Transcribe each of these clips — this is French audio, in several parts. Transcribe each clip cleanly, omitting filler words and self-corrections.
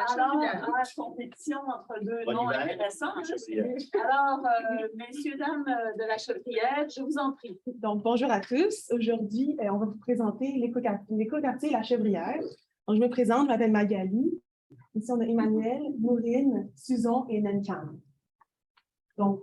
Alors, compétition entre deux noms intéressants. Alors, messieurs, dames de la Chevrière, je vous en prie. Donc, bonjour à tous. Aujourd'hui, on va vous présenter l'écoquartier La Chevrière. Donc, je me présente, je m'appelle Magali. Ici, on a Emmanuel, Maureen, Suzon et Nencam. Donc,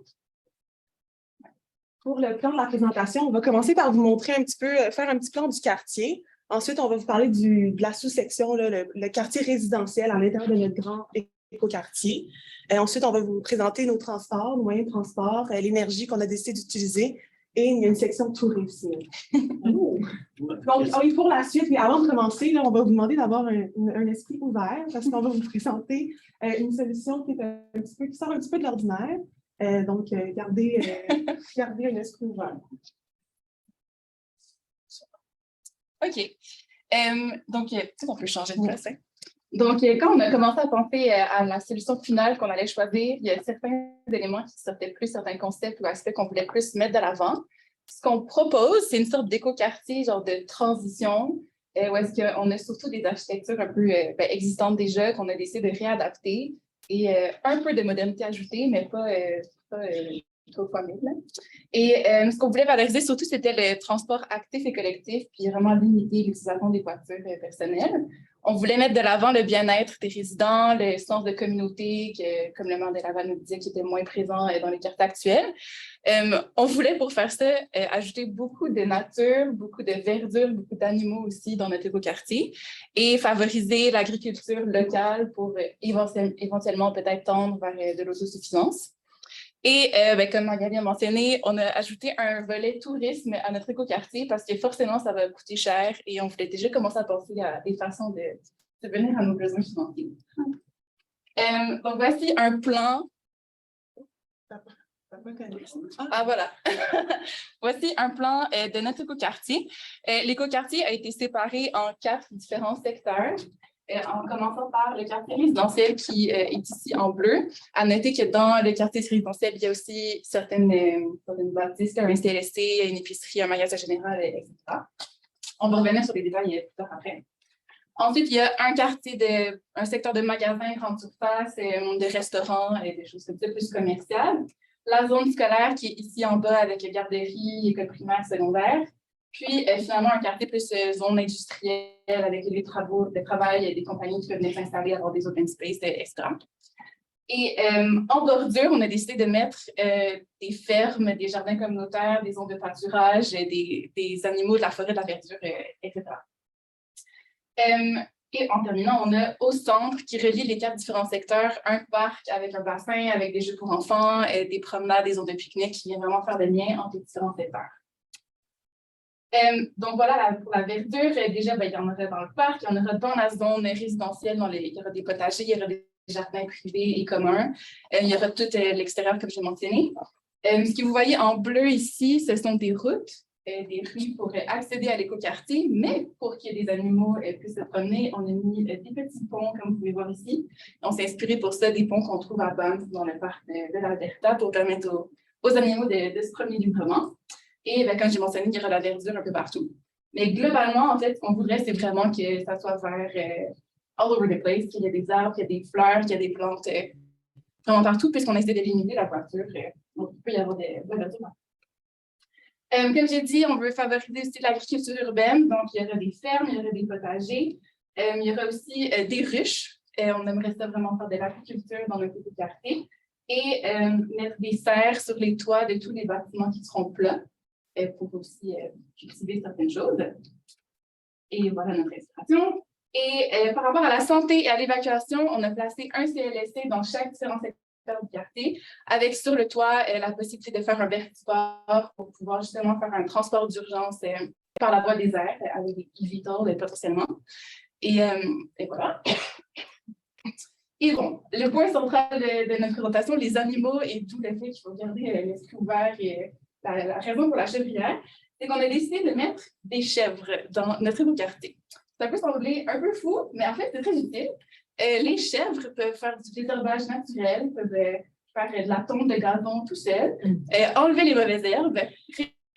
pour le plan de la présentation, on va commencer par vous montrer un petit peu, faire un petit plan du quartier. Ensuite, on va vous parler de la sous-section, le quartier résidentiel à l'intérieur de notre grand écoquartier. Ensuite, on va vous présenter nos transports, nos moyens de transport, l'énergie qu'on a décidé d'utiliser. Et il y a une section tourisme. Donc, pour la suite, mais avant de commencer, là, on va vous demander d'avoir un esprit ouvert parce qu'on va vous présenter une solution qui sort un petit peu de l'ordinaire. Donc, gardez un esprit ouvert. OK. Donc, peut-être on peut changer de place. Hein? Donc, quand on a commencé à penser à la solution finale qu'on allait choisir, il y a certains éléments qui sortaient plus, certains concepts ou aspects qu'on voulait plus mettre de l'avant. Ce qu'on propose, c'est une sorte d'éco-quartier, genre de transition, où est-ce qu'on a surtout des architectures un peu existantes déjà, qu'on a décidé de réadapter, et un peu de modernité ajoutée, mais pas trop formelle. Et ce qu'on voulait valoriser surtout, c'était le transport actif et collectif, puis vraiment limiter l'utilisation des voitures personnelles. On voulait mettre de l'avant le bien-être des résidents, le sens de communauté, comme le maire de Laval nous disait, qui était moins présent dans les quartiers actuels. On voulait, pour faire ça, ajouter beaucoup de nature, beaucoup de verdure, beaucoup d'animaux aussi dans notre écoquartier et favoriser l'agriculture locale pour éventuellement peut-être tendre vers de l'autosuffisance. Et comme Magali a mentionné, on a ajouté un volet tourisme à notre écoquartier parce que forcément, ça va coûter cher et on voulait déjà commencer à penser à des façons de subvenir à nos besoins financiers. Donc, voici un plan. Ah, voilà. Voici un plan de notre écoquartier. L'écoquartier a été séparé en 4 différents secteurs. En commençant par le quartier résidentiel qui est ici en bleu. À noter que dans le quartier résidentiel, il y a aussi certaines bâtisses, un CLSC, une épicerie, un magasin général, etc. On va revenir sur les détails plus tard après. Ensuite, il y a un secteur de magasins, grande surface, de restaurants et des choses comme ça, plus commerciales. La zone scolaire qui est ici en bas avec garderie, école primaire, secondaire. Puis, finalement, un quartier plus zone industrielle avec les travaux de travail, des compagnies qui peuvent venir s'installer, avoir des open space, etc. Et en bordure, on a décidé de mettre des fermes, des jardins communautaires, des zones de pâturage, des animaux de la forêt, de la verdure, etc. Et en terminant, on a au centre qui relie les 4 différents secteurs, un parc avec un bassin, avec des jeux pour enfants, des promenades, des zones de pique-nique qui viennent vraiment faire le lien entre les différents secteurs. Donc voilà, pour la verdure, déjà, il y en aura dans le parc, il y en aura dans la zone résidentielle, il y aura des potagers, il y aura des jardins privés et communs, il y aura tout l'extérieur, comme j'ai mentionné. Ce que vous voyez en bleu ici, ce sont des routes, des rues pour accéder à l'écoquartier, mais pour qu'il y ait des animaux puissent se promener, on a mis des petits ponts, comme vous pouvez voir ici. On s'est inspiré pour ça des ponts qu'on trouve à Banff, dans le parc de l'Alberta, pour permettre aux animaux de se promener librement. Et comme j'ai mentionné, il y aura la verdure un peu partout. Mais globalement, en fait, ce qu'on voudrait, c'est vraiment que ça soit vert all over the place, qu'il y ait des arbres, qu'il y ait des fleurs, qu'il y ait des plantes vraiment partout, puisqu'on essaie de limiter la voiture. Donc, il peut y avoir des verdures. Comme j'ai dit, on veut favoriser aussi l'agriculture urbaine. Donc, il y aura des fermes, il y aura des potagers. Il y aura aussi des ruches. On aimerait ça vraiment faire de l'agriculture dans notre quartier. Et mettre des serres sur les toits de tous les bâtiments qui seront plats. Pour aussi cultiver certaines choses. Et voilà notre inspiration. Et par rapport à la santé et à l'évacuation, on a placé un CLSC dans chaque différent secteur du quartier, avec sur le toit la possibilité de faire un vertiport pour pouvoir justement faire un transport d'urgence par la voie des airs, avec des eVTOL potentiellement. Et voilà. Et bon, le point central de notre présentation, les animaux, et d'où le fait qu'il faut garder l'esprit ouvert et la raison pour la chèvrière, c'est qu'on a décidé de mettre des chèvres dans notre écoquartier. Ça peut sembler un peu fou, mais en fait, c'est très utile. Les chèvres peuvent faire du désherbage naturel, peuvent faire de la tonte de gazon tout seul, enlever les mauvaises herbes,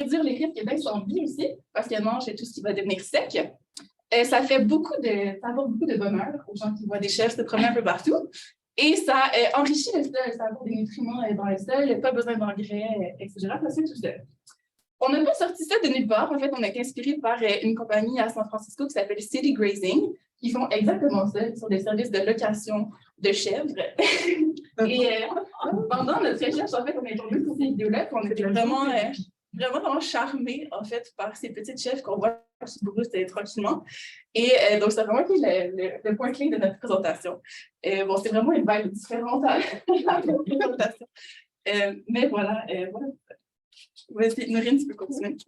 réduire les risques d'incendie aussi, parce qu'elles mangent tout ce qui va devenir sec. Ça apporte beaucoup de bonheur aux gens qui voient des chèvres se promener un peu partout. Et ça enrichit le sol, ça apporte des nutriments dans le sol, pas besoin d'engrais, etc. Ça c'est tout seul. On n'a pas sorti ça de nulle part. En fait, on a été inspiré par une compagnie à San Francisco qui s'appelle City Grazing, qui font exactement ça. Ils sont des services de location de chèvres. Et pendant notre recherche, en fait, on est tombé sur ces vidéos-là, puis on était vraiment charmés, en fait, par ces petites chèvres qu'on voit qui broussent tranquillement. Et donc, c'est vraiment le point clé de notre présentation. Bon, c'est vraiment une vibe différente à la présentation. Mais voilà. Vas-y, Norine, tu peux continuer.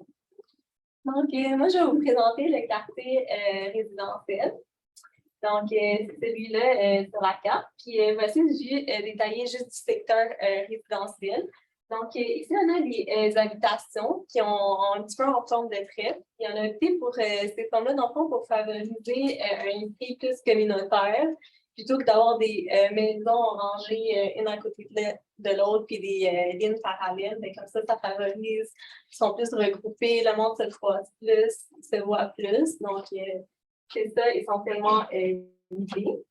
Donc, moi, je vais vous présenter le quartier résidentiel. Donc, c'est celui-là sur la carte. Puis, voici, je vais détailler juste du secteur résidentiel. Donc, ici, on a des habitations qui ont un petit peu en forme de traite. Il y en a opté pour ces formes-là, dans le fond, pour favoriser un esprit plus communautaire, plutôt que d'avoir des maisons rangées une à côté de l'autre, puis des lignes parallèles. Mais comme ça favorise, ils sont plus regroupés, le monde se croise plus, se voit plus. Donc, c'est ça essentiellement l'idée.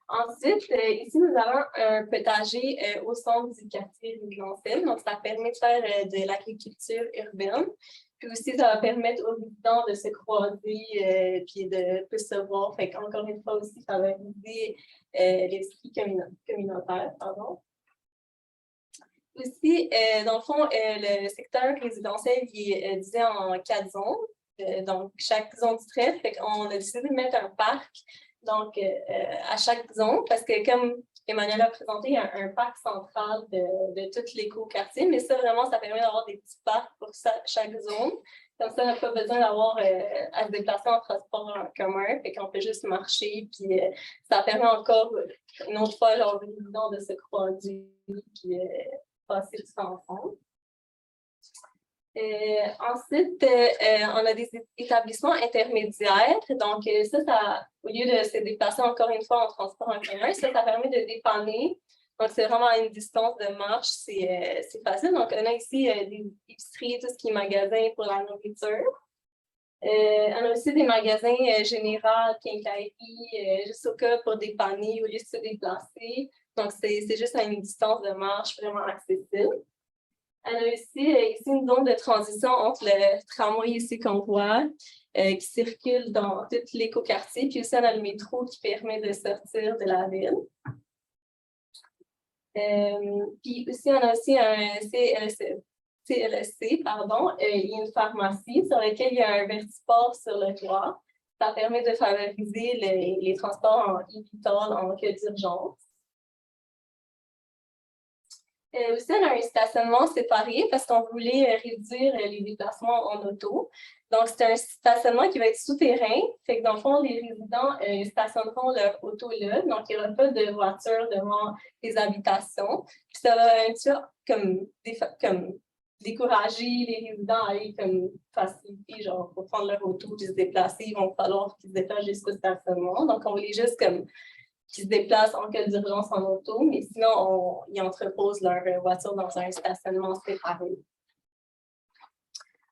Ensuite, ici, nous avons un potager au centre du quartier résidentiel. Donc, ça permet de faire de l'agriculture urbaine. Puis aussi, ça va permettre aux résidents de se croiser puis de plus se voir. Fait qu'encore une fois aussi, favoriser l'esprit communautaire. Pardon. Aussi, dans le fond, le secteur résidentiel il est divisé en 4 zones. Donc, chaque zone du trait, fait qu'on a décidé de mettre un parc donc, à chaque zone, parce que comme Emmanuel a présenté, il y a un parc central de tout l'éco-quartier, mais ça, vraiment, ça permet d'avoir des petits parcs pour chaque zone. Comme ça, on n'a pas besoin d'avoir à se déplacer en transport en commun, fait qu'on peut juste marcher, puis ça permet encore, une autre fois, aux résidents de se croiser, puis passer du temps ensemble. Ensuite, on a des établissements intermédiaires. Donc, ça, au lieu de se déplacer encore une fois en transport en commun, ça permet de dépanner. Donc, c'est vraiment à une distance de marche, c'est facile. Donc, on a ici des épiceries, tout ce qui est magasin pour la nourriture. On a aussi des magasins généraux, quincailleries, juste au cas pour dépanner au lieu de se déplacer. Donc, c'est juste à une distance de marche vraiment accessible. On a aussi ici une zone de transition entre le tramway ici qu'on voit, qui circule dans tout l'écoquartier, puis aussi on a le métro qui permet de sortir de la ville. Puis aussi, on a aussi un CLSC, pardon, il y a une pharmacie sur laquelle il y a un vertiport sur le toit. Ça permet de favoriser les transports en e-vitol en cas d'urgence. Aussi, on a un stationnement séparé parce qu'on voulait réduire les déplacements en auto. Donc, c'est un stationnement qui va être souterrain. Fait que dans le fond, les résidents stationneront leur auto là. Donc, il n'y aura pas de voiture devant les habitations. Puis ça va un petit peu comme décourager les résidents à aller comme faciliter, genre, pour prendre leur auto et se déplacer. Il va falloir qu'ils se déplacent jusqu'au stationnement. Donc, on voulait juste comme qui se déplacent en cas d'urgence en auto, mais sinon, ils entreposent leur voiture dans un stationnement séparé.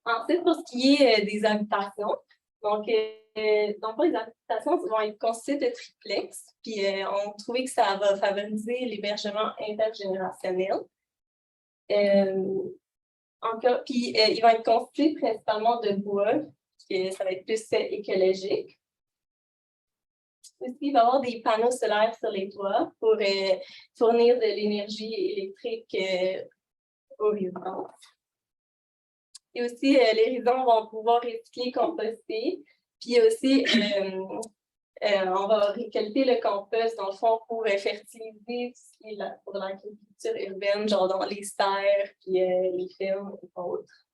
Ensuite, pour ce qui est des habitations, donc les habitations vont être constituées de triplex, puis on trouvait que ça va favoriser l'hébergement intergénérationnel. Puis ils vont être constitués principalement de bois, puis ça va être plus écologique. Aussi, il va y avoir des panneaux solaires sur les toits pour fournir de l'énergie électrique aux résidents. Et aussi, les résidents vont pouvoir recycler, composter. Puis aussi, on va récolter le compost, dans le fond, pour fertiliser pour l'agriculture urbaine, genre dans les serres, puis les fermes et autres.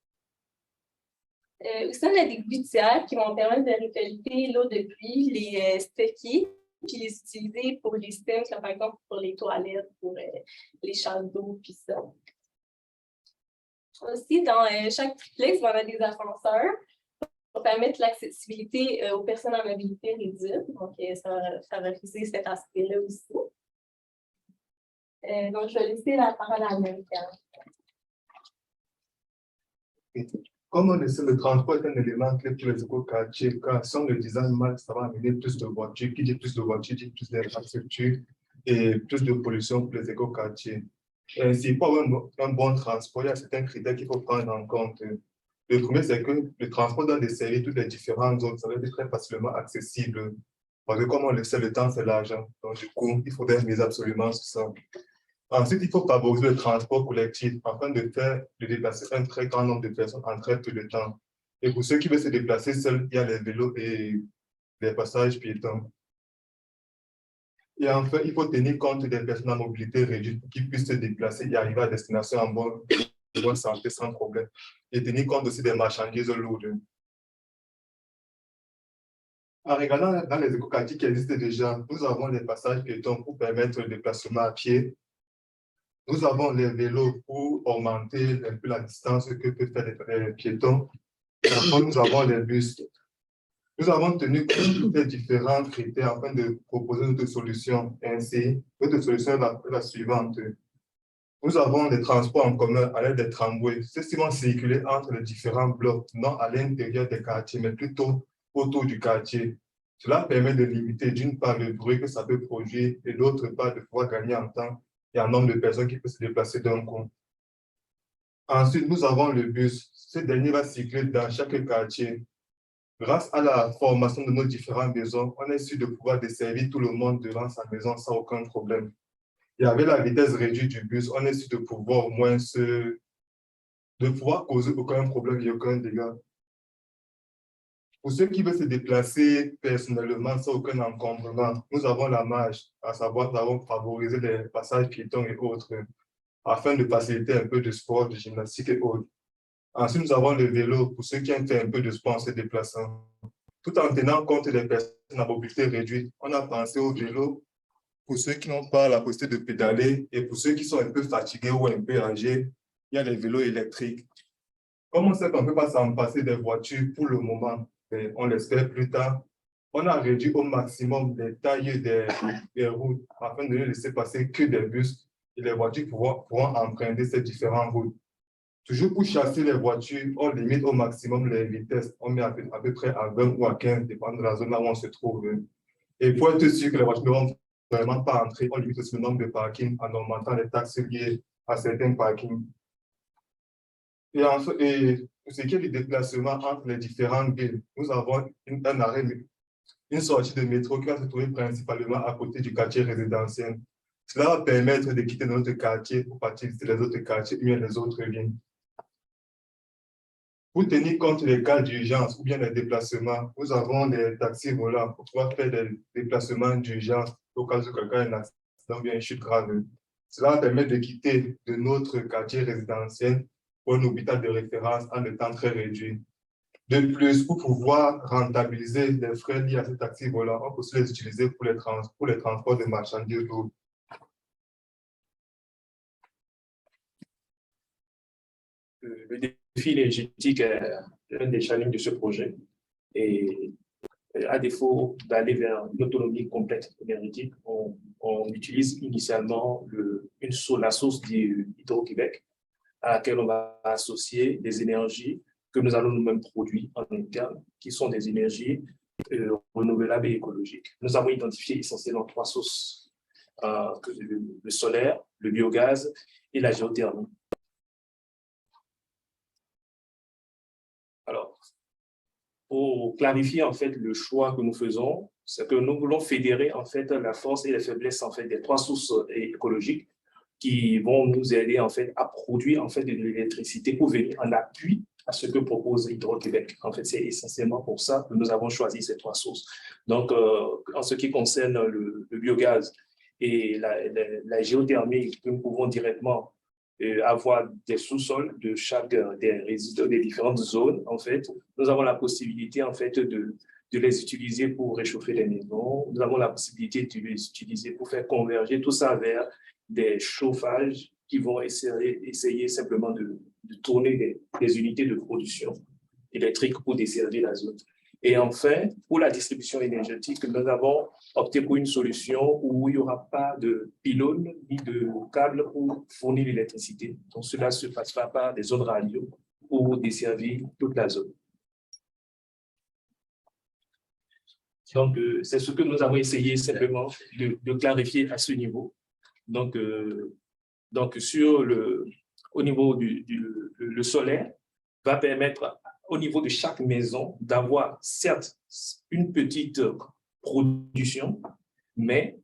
Aussi, on a des gouttières qui vont permettre de récolter l'eau de pluie, les stocker, puis les utiliser pour les systèmes, par exemple pour les toilettes, pour les chasses d'eau, puis ça. Aussi, dans chaque triplex, on a des ascenseurs pour permettre l'accessibilité aux personnes en mobilité réduite. Donc, ça va favoriser cet aspect-là aussi. Donc, je vais laisser la parole à Américaine. Comme on le sait, le transport est un élément clé pour les écoquartiers, car si on le design mal, ça va amener plus de voitures. Qui dit plus de voitures, dit plus d'infrastructures et plus de pollution pour les écoquartiers. Ainsi, pour avoir un bon transport, il y a certains critères qu'il faut prendre en compte. Le premier, c'est que le transport doit desservir toutes les différentes zones. Ça va être très facilement accessible. Parce que comme on le sait, le temps, c'est l'argent. Donc, du coup, il faudrait miser absolument sur ça. Ensuite, il faut favoriser le transport collectif afin de déplacer un très grand nombre de personnes en très peu de temps. Et pour ceux qui veulent se déplacer seuls, il y a les vélos et les passages piétons. Et enfin, il faut tenir compte des personnes à mobilité réduite pour qu'ils puissent se déplacer et arriver à destination en bonne santé sans problème. Et tenir compte aussi des marchandises lourdes. En regardant dans les écoquartiers qui existent déjà, nous avons les passages piétons pour permettre le déplacement à pied. Nous avons les vélos pour augmenter un peu la distance que peuvent faire les piétons. Et enfin, nous avons les bus. Nous avons tenu compte des différents critères afin de proposer notre solution. Ainsi, notre solution est la suivante. Nous avons des transports en commun à l'aide des tramways. Ceux-ci vont circuler entre les différents blocs, non à l'intérieur des quartiers, mais plutôt autour du quartier. Cela permet de limiter d'une part le bruit que ça peut produire et d'autre part de pouvoir gagner en temps et en nombre de personnes qui peuvent se déplacer d'un coup. Ensuite, nous avons le bus. Ce dernier va circuler dans chaque quartier. Grâce à la formation de nos différentes maisons, on est sûr de pouvoir desservir tout le monde devant sa maison sans aucun problème. Et avec la vitesse réduite du bus, on est sûr de pouvoir au moins causer aucun problème et aucun dégât. Pour ceux qui veulent se déplacer personnellement sans aucun encombrement, nous avons la marge, à savoir nous avons favorisé les passages piétons et autres, afin de faciliter un peu de sport, de gymnastique et autres. Ensuite, nous avons le vélo pour ceux qui aiment faire un peu de sport en se déplaçant. Tout en tenant compte des personnes à mobilité réduite, on a pensé au vélo pour ceux qui n'ont pas la possibilité de pédaler et pour ceux qui sont un peu fatigués ou un peu âgés, il y a les vélos électriques. Comme on sait qu'on ne peut pas s'en passer des voitures pour le moment, mais on l'espère plus tard, on a réduit au maximum les tailles des routes afin de ne laisser passer que des bus et les voitures pourront emprunter ces différentes routes. Toujours pour chasser les voitures, on limite au maximum les vitesses. On met à peu près à 20 ou à 15, dépendant de la zone là où on se trouve. Et pour être sûr que les voitures ne vont vraiment pas entrer, on limite aussi le nombre de parkings en augmentant les taxes liées à certains parkings. Et pour ce qui est du déplacement entre les différentes villes, nous avons une sortie de métro qui va se trouver principalement à côté du quartier résidentiel. Cela va permettre de quitter notre quartier pour partir visiter les autres quartiers ou bien les autres villes. Pour tenir compte des cas d'urgence ou bien des déplacements, nous avons des taxis volants pour pouvoir faire des déplacements d'urgence au cas où quelqu'un a un accident ou bien une chute grave. Cela va permettre de quitter de notre quartier résidentiel pour un hôpital de référence en un temps très réduit. De plus, pour pouvoir rentabiliser les frais liés à ces taxis volants, on peut aussi les utiliser pour les transports de marchandises lourdes. Le défi énergétique est un des challenges de ce projet. Et à défaut d'aller vers une autonomie complète énergétique, on utilise initialement la source d'Hydro-Québec à laquelle on va associer des énergies que nous allons nous-mêmes produire en interne, qui sont des énergies renouvelables et écologiques. Nous avons identifié essentiellement 3 sources, le solaire, le biogaz et la géothermie. Alors, pour clarifier en fait le choix que nous faisons, c'est que nous voulons fédérer en fait la force et les faiblesses en fait des 3 sources écologiques qui vont nous aider en fait à produire en fait de l'électricité pour venir en appui à ce que propose Hydro-Québec. En fait, c'est essentiellement pour ça que nous avons choisi ces 3 sources. Donc, en ce qui concerne le biogaz et la géothermie, nous pouvons directement avoir des sous-sols de chaque des différentes zones. En fait, nous avons la possibilité en fait de les utiliser pour réchauffer les maisons. Nous avons la possibilité de les utiliser pour faire converger tout ça vers des chauffages qui vont essayer simplement de tourner des unités de production électrique pour desservir la zone. Et enfin, pour la distribution énergétique, nous avons opté pour une solution où il n'y aura pas de pylône ni de câble pour fournir l'électricité. Donc, cela se passera par des zones radio pour desservir toute la zone. Donc, c'est ce que nous avons essayé simplement de clarifier à ce niveau. Donc au niveau le solaire va permettre au niveau de chaque maison d'avoir certes une petite production, mais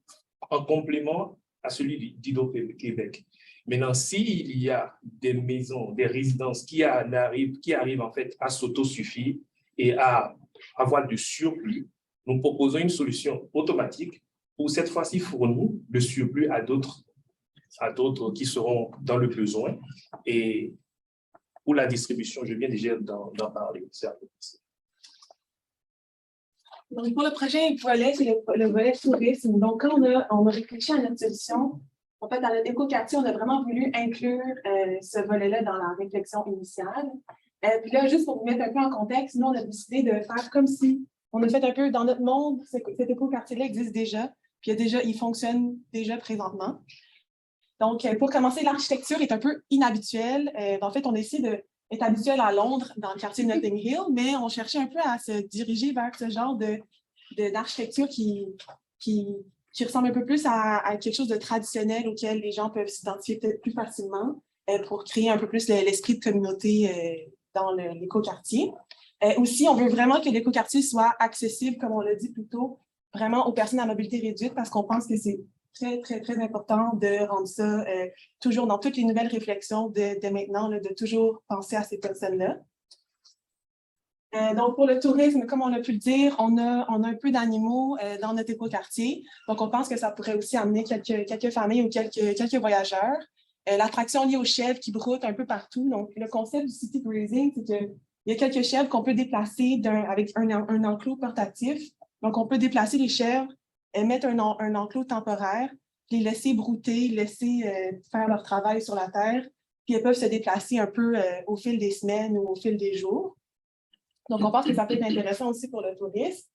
en complément à celui d'Hydro-Québec. Maintenant, s'il y a des maisons, des résidences qui arrivent en fait à s'autosuffire et à avoir du surplus, nous proposons une solution automatique pour cette fois-ci fournir le surplus à d'autres qui seront dans le besoin. Et pour la distribution, je viens déjà d'en parler. Donc, pour le prochain volet, c'est le volet tourisme. Donc, quand on a réfléchi à notre solution, en fait, dans notre écoquartier, on a vraiment voulu inclure ce volet-là dans la réflexion initiale. Puis là, juste pour vous mettre un peu en contexte, nous, on a décidé de faire comme si on a fait un peu dans notre monde, cet écoquartier-là existe déjà, puis il fonctionne déjà présentement. Donc, pour commencer, l'architecture est un peu inhabituelle. En fait, on essaie d'être habituel à Londres, dans le quartier de Notting Hill, mais on cherchait un peu à se diriger vers ce genre d'architecture qui ressemble un peu plus à quelque chose de traditionnel auquel les gens peuvent s'identifier peut-être plus facilement pour créer un peu plus l'esprit de communauté dans l'écoquartier. Aussi, on veut vraiment que l'écoquartier soit accessible, comme on l'a dit plus tôt, vraiment aux personnes à mobilité réduite, parce qu'on pense que c'est très, très, très important de rendre ça toujours dans toutes les nouvelles réflexions de maintenant, là, de toujours penser à ces personnes-là. Donc, pour le tourisme, comme on a pu le dire, on a un peu d'animaux dans notre écoquartier. Donc, on pense que ça pourrait aussi amener quelques familles ou quelques voyageurs. L'attraction liée aux chèvres qui broutent un peu partout. Donc, le concept du city grazing, c'est qu'il y a quelques chèvres qu'on peut déplacer avec un enclos portatif. Donc, on peut déplacer les chèvres, mettre un enclos temporaire, les laisser brouter, laisser faire leur travail sur la terre, puis elles peuvent se déplacer un peu au fil des semaines ou au fil des jours. Donc, on pense que ça peut être intéressant aussi pour le tourisme.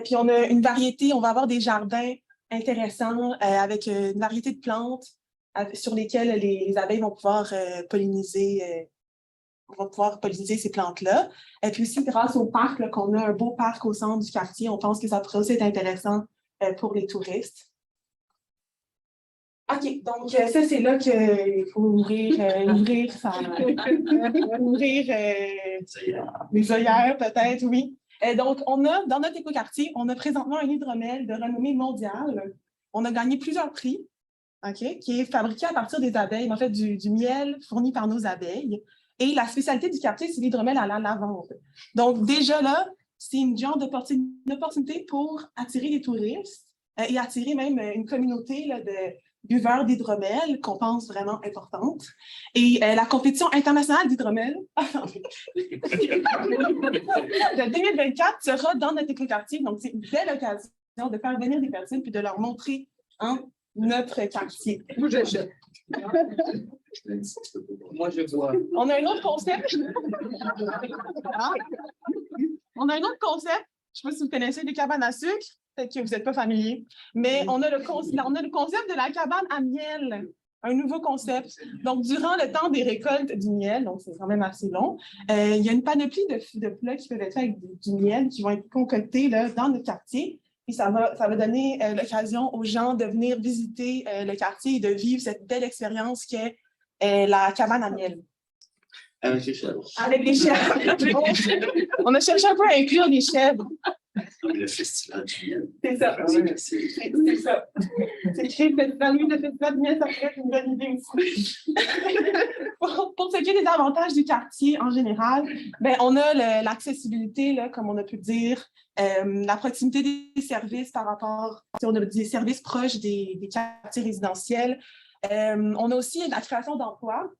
Puis, on a une variété, on va avoir des jardins intéressants avec une variété de plantes sur lesquelles les abeilles vont pouvoir polliniser ces plantes-là. Et puis aussi, grâce au parc, qu'on a un beau parc au centre du quartier, on pense que ça pourrait aussi être intéressant pour les touristes. OK, donc ça, c'est là qu'il faut ouvrir les œillères, peut-être, oui. Donc, dans notre écoquartier, on a présentement un hydromel de renommée mondiale. On a gagné plusieurs prix, OK, qui est fabriqué à partir des abeilles, en fait, du miel fourni par nos abeilles. Et la spécialité du quartier, c'est l'hydromel à la lavande. Donc, déjà là, c'est une genre d'opportunité pour attirer les touristes et attirer même une communauté là, de buveurs d'hydromel qu'on pense vraiment importante. Et la compétition internationale d'hydromel de 2024 sera dans notre écoquartier. Donc, c'est une belle occasion de faire venir des personnes puis de leur montrer notre quartier. Moi, je vois. On a un autre concept. On a un autre concept. Je ne sais pas si vous connaissez les cabanes à sucre. Peut-être que vous n'êtes pas familier. Mais on a le concept de la cabane à miel. Un nouveau concept. Donc, durant le temps des récoltes du miel, donc c'est quand même assez long, il y a une panoplie de plats qui peuvent être faits avec du miel qui vont être concoctés là, dans notre quartier. Et ça va donner l'occasion aux gens de venir visiter le quartier et de vivre cette belle expérience qu'est la cabane à miel. Avec les chèvres. Avec les chèvres. On a cherché un peu à inclure les chèvres. Le festival du miel. C'est ça. C'est ça. C'est créer le festival du miel, ça pourrait être une bonne idée aussi. Pour ce qui est des avantages du quartier en général, ben, on a l'accessibilité, là, comme on a pu le dire, la proximité des services par rapport, on a des services proches des quartiers résidentiels. On a aussi la création d'emplois.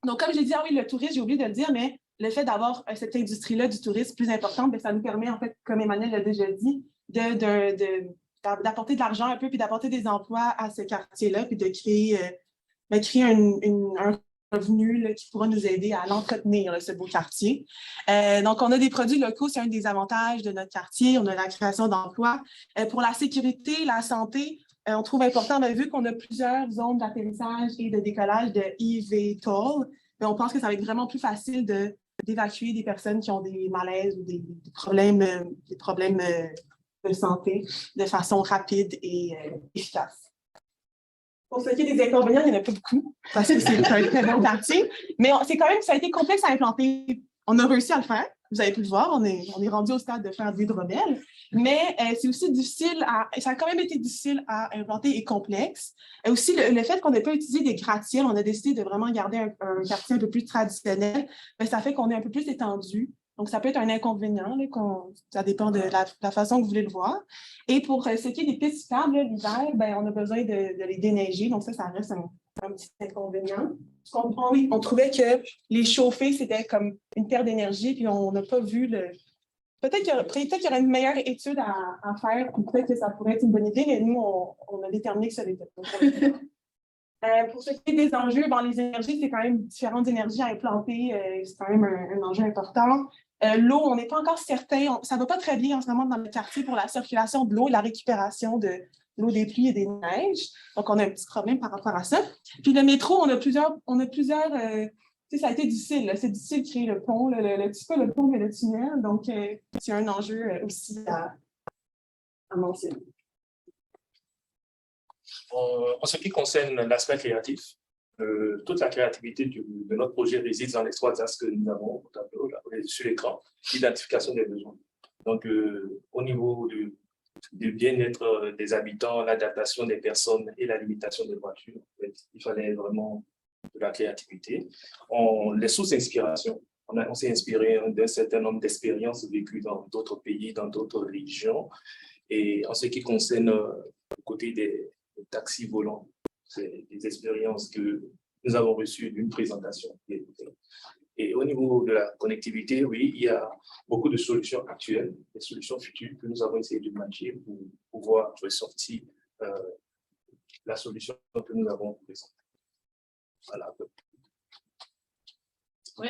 Donc, comme je l'ai dit, oui, le tourisme, j'ai oublié de le dire, mais le fait d'avoir cette industrie-là du tourisme plus importante, bien, ça nous permet, en fait, comme Emmanuel l'a déjà dit, d'apporter de l'argent un peu, puis d'apporter des emplois à ce quartier-là, puis de créer un revenu là, qui pourra nous aider à l'entretenir, ce beau quartier. Donc, on a des produits locaux, c'est un des avantages de notre quartier. On a la création d'emplois. Pour la sécurité, la santé, on trouve important, mais vu qu'on a plusieurs zones d'atterrissage et de décollage de eVTOL, on pense que ça va être vraiment plus facile de d'évacuer des personnes qui ont des malaises ou des problèmes de santé de façon rapide et efficace. Pour ce qui est des inconvénients, il n'y en a pas beaucoup, parce que c'est un très bon quartier, mais c'est quand même, ça a été complexe à implanter. On a réussi à le faire, vous avez pu le voir, on est rendu au stade de faire des hydromel, mais c'est aussi difficile ça a quand même été difficile à implanter et complexe. Et aussi, le fait qu'on n'ait pas utilisé des gratte-ciels, on a décidé de vraiment garder un quartier un peu plus traditionnel, mais ça fait qu'on est un peu plus étendu. Donc, ça peut être un inconvénient, là, ça dépend de la façon que vous voulez le voir. Et pour ce qui est des pistes cyclables, l'hiver, ben, on a besoin de les déneiger. Donc, ça reste un petit inconvénient. Oui, on trouvait que les chauffer, c'était comme une perte d'énergie, puis on n'a pas vu peut-être qu'il y aurait une meilleure étude à faire, puis peut-être que ça pourrait être une bonne idée, mais nous, on a déterminé que ça l'était pas. Pour ce qui est des enjeux, bon, les énergies, c'est quand même différentes énergies à implanter. C'est quand même un enjeu important. L'eau, on n'est pas encore certain. Ça ne va pas très bien en ce moment dans le quartier pour la circulation de l'eau et la récupération de l'eau des pluies et des neiges. Donc, on a un petit problème par rapport à ça. Puis le métro, on a plusieurs ça a été difficile. C'est difficile de créer le pont, pas le pont, mais le tunnel. Donc, c'est un enjeu aussi à mentionner. En ce qui concerne l'aspect créatif, toute la créativité de notre projet réside dans les 3 axes que nous avons au tableau, là, sur l'écran, l'identification des besoins. Donc, au niveau du bien-être des habitants, l'adaptation des personnes et la limitation des voitures, en fait, il fallait vraiment de la créativité. Les sources d'inspiration, on s'est inspiré d'un certain nombre d'expériences vécues dans d'autres pays, dans d'autres religions. Et en ce qui concerne le côté des taxis volants, c'est des expériences que nous avons reçues d'une présentation. Et au niveau de la connectivité, oui, il y a beaucoup de solutions actuelles, des solutions futures que nous avons essayé de matcher pour pouvoir ressortir la solution que nous avons présentée. Voilà. Oui,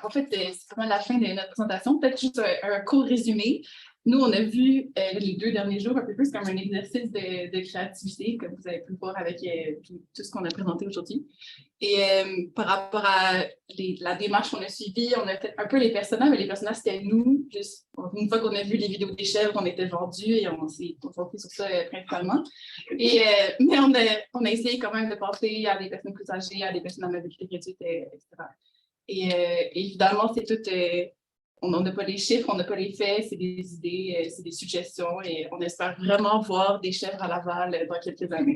en fait, c'est vraiment la fin de notre présentation. Peut-être juste un court résumé. Nous, on a vu les 2 derniers jours un peu plus comme un exercice de créativité, comme vous avez pu le voir avec tout ce qu'on a présenté aujourd'hui. Et par rapport à la démarche qu'on a suivie, on a fait un peu les personnages, mais les personnages, c'était nous. Juste, une fois qu'on a vu les vidéos des chèvres, on était vendus et on s'est concentré sur ça principalement. Mais on a essayé quand même de penser à des personnes plus âgées, à des personnes à mobilité réduite, etc. Et évidemment, c'est tout... on n'a pas les chiffres, on n'a pas les faits, c'est des idées, c'est des suggestions et on espère vraiment voir des chèvres à Laval dans quelques années.